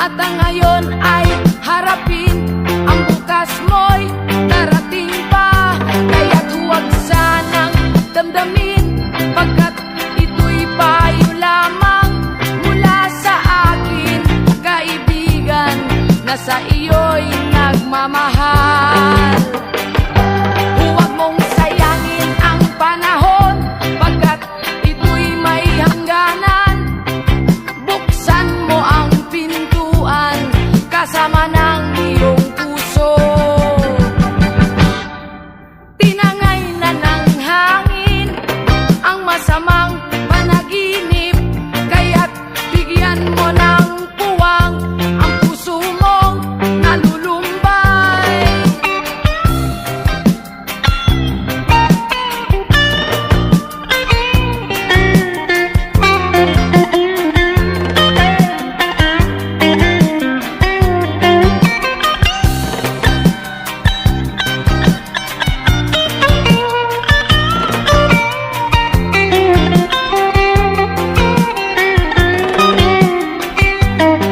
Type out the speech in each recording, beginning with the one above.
At ang ngayon ay harapin, ang bukas mo'y darating pa. Kaya't huwag sanang damdamin, pagkat ito'y payo lamang mula sa akin, kaibigan na sa iyo'y nagmamahal. Huwag mong sayangin ang panahon, pagkat ito'y may hangganan. Buksan mo ang pintuan kasama ng iyong puso. Tinangay na ng hangin ang masamang panaginip, kaya't bigyan mo ng puwang ang puso mong nalulumbay.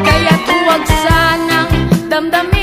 Kaya't huwag sanang damdamin,